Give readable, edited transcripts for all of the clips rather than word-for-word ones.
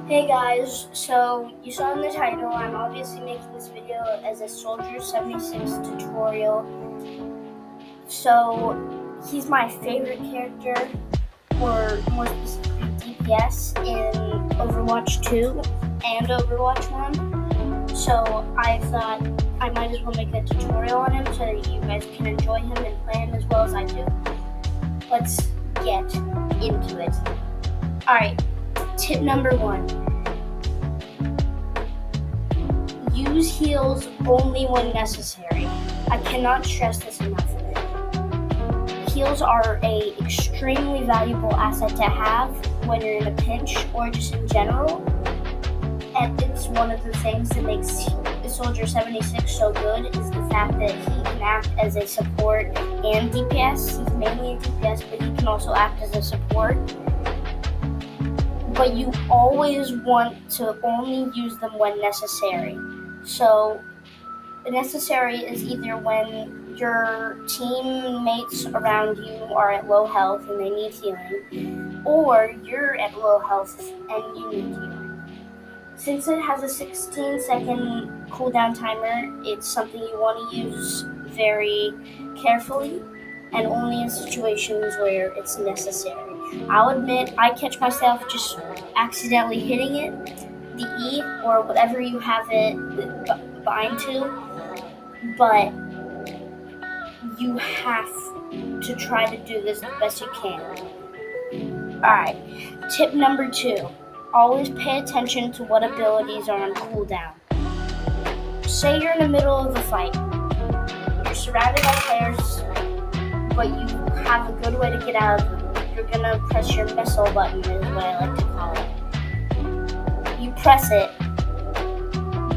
Hey guys, so you saw in the title, I'm obviously making this video as a Soldier 76 tutorial. So he's my favorite character, or more specifically DPS in Overwatch 2 and Overwatch 1. So I thought I might as well make a tutorial on him so that you guys can enjoy him and play him as well as I do. Let's get into it. Alright, tip number 1. Use heals only when necessary. I cannot stress this enough. Heals are an extremely valuable asset to have when you're in a pinch or just in general. And it's one of the things that makes the Soldier 76 so good is the fact that he can act as a support and DPS. He's mainly a DPS, but he can also act as a support. But you always want to only use them when necessary. So, necessary is either when your teammates around you are at low health and they need healing, or you're at low health and you need healing. Since it has a 16-second cooldown timer, it's something you want to use very carefully and only in situations where it's necessary. I'll admit, I catch myself just accidentally hitting it, the E, or whatever you have it bind to, but you have to try to do this the best you can. Alright, tip number 2. Always pay attention to what abilities are on cooldown. Say you're in the middle of a fight. You're surrounded by players, but you have a good way to get out of them. You're gonna press your missile button, is what I like to call it. You press it,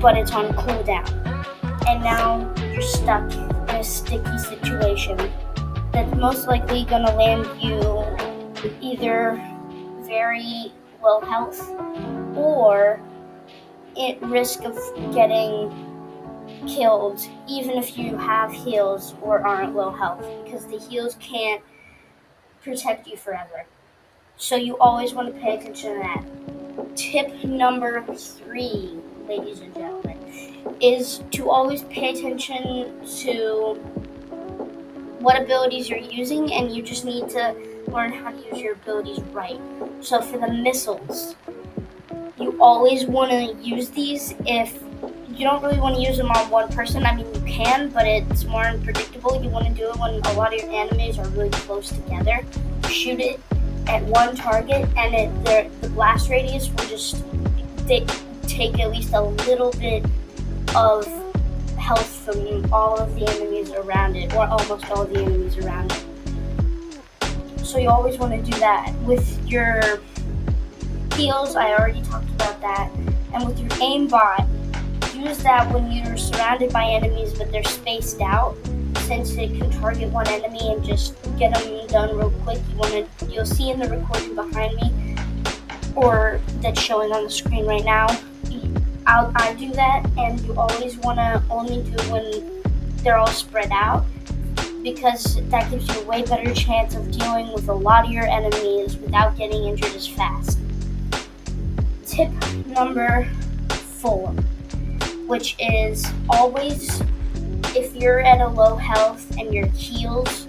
but it's on cooldown. And now you're stuck in a sticky situation that's most likely gonna land you either very low health or at risk of getting killed even if you have heals or aren't low health, because the heals can't protect you forever. So you always want to pay attention to that. Tip number 3, ladies and gentlemen, is to always pay attention to what abilities you're using, and you just need to learn how to use your abilities right. So for the missiles, you always want to use these if you don't really want to use them on one person. I mean, you can, but it's more unpredictable. You want to do it when a lot of your enemies are really close together. Shoot it at one target, and the blast radius will just take at least a little bit of health from all of the enemies around it, or almost all of the enemies around it. So you always want to do that. With your heals, I already talked about that. And with your aimbot, use that when you're surrounded by enemies but they're spaced out, since it can target one enemy and just get them done real quick. You'll see in the recording behind me, or that's showing on the screen right now, I do that, and you always want to only do it when they're all spread out, because that gives you a way better chance of dealing with a lot of your enemies without getting injured as fast. Tip number 4, which is always, if you're at a low health and your heals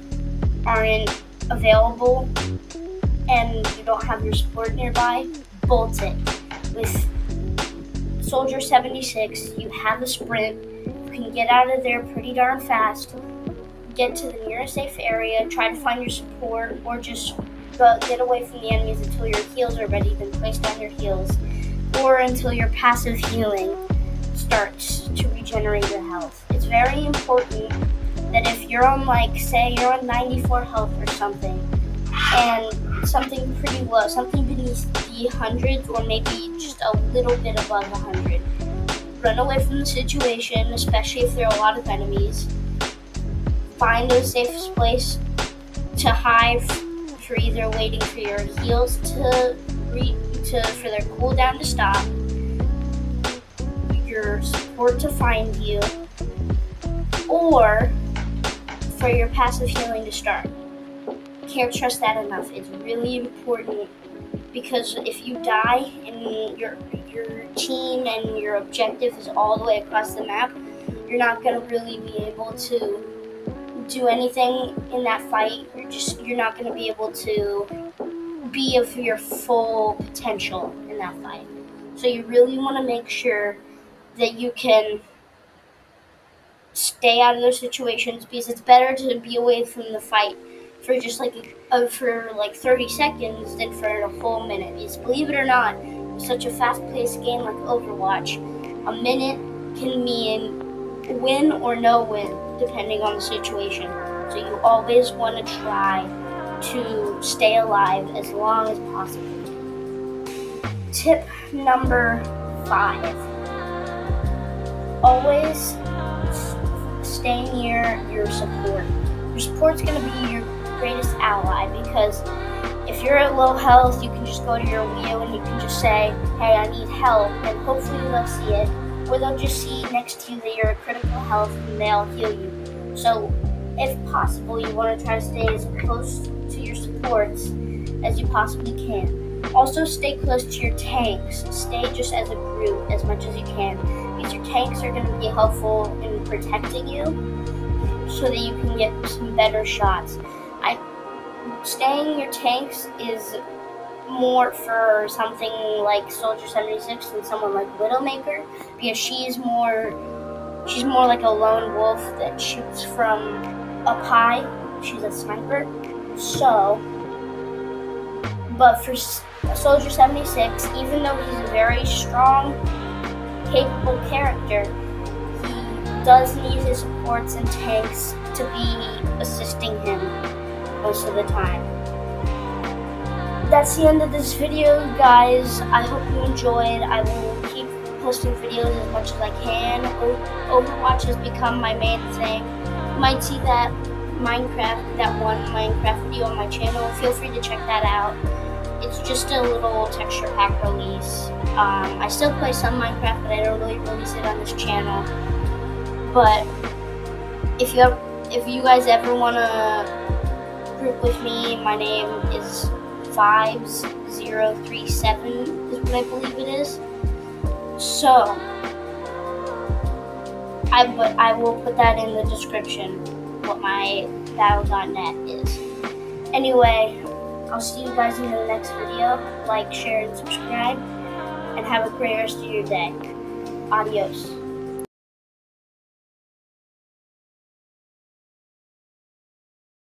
aren't available and you don't have your support nearby, bolt it. With Soldier 76, you have a sprint. You can get out of there pretty darn fast, get to the nearest safe area, try to find your support, or just get away from the enemies until your heals are ready. Then place down your heals, or until your passive healing starts to regenerate your health. It's very important that if you're on, say you're on 94 health or something, and something pretty low, something beneath the hundreds, or maybe just a little bit above 100, run away from the situation, especially if there are a lot of enemies. Find the safest place to hide, for either waiting for your heals for their cooldown to stop, your support to find you, or for your passive healing to start. Can't stress that enough. It's really important because if you die and your team and your objective is all the way across the map, you're not going to really be able to do anything in that fight. You're not going to be able to be of your full potential in that fight. So you really want to make sure that you can stay out of those situations, because it's better to be away from the fight for just for 30 seconds than for a whole minute. Because believe it or not, in such a fast-paced game like Overwatch, a minute can mean win or no win depending on the situation. So you always want to try to stay alive as long as possible. Tip number 5. Always stay near your support. Your support's going to be your greatest ally, because if you're at low health, you can just go to your Wii and you can just say, hey, I need help, and hopefully they'll see it, or they'll just see next to you that you're at critical health and they'll heal you. So if possible, you want to try to stay as close to your supports as you possibly can. Also, stay close to your tanks. Stay just as a group as much as you can, because your tanks are going to be helpful in protecting you so that you can get some better shots. Staying your tanks is more for something like Soldier 76 than someone like Widowmaker, because she's more like a lone wolf that shoots from up high. She's a sniper. So, but for Soldier 76, even though he's a very strong, capable character, he does need his supports and tanks to be assisting him most of the time. That's the end of this video, guys. I hope you enjoyed. I will keep posting videos as much as I can. Overwatch has become my main thing. You might see that one Minecraft video on my channel. Feel free to check that out. It's just a little texture pack release. I still play some Minecraft, but I don't really release it on this channel. But if you guys ever want to group with me, my name is 5037 is what I believe it is. So I will put that in the description, what my battle.net is. Anyway, I'll see you guys in the next video. Like, share, and subscribe, and have a great rest of your day. Adios.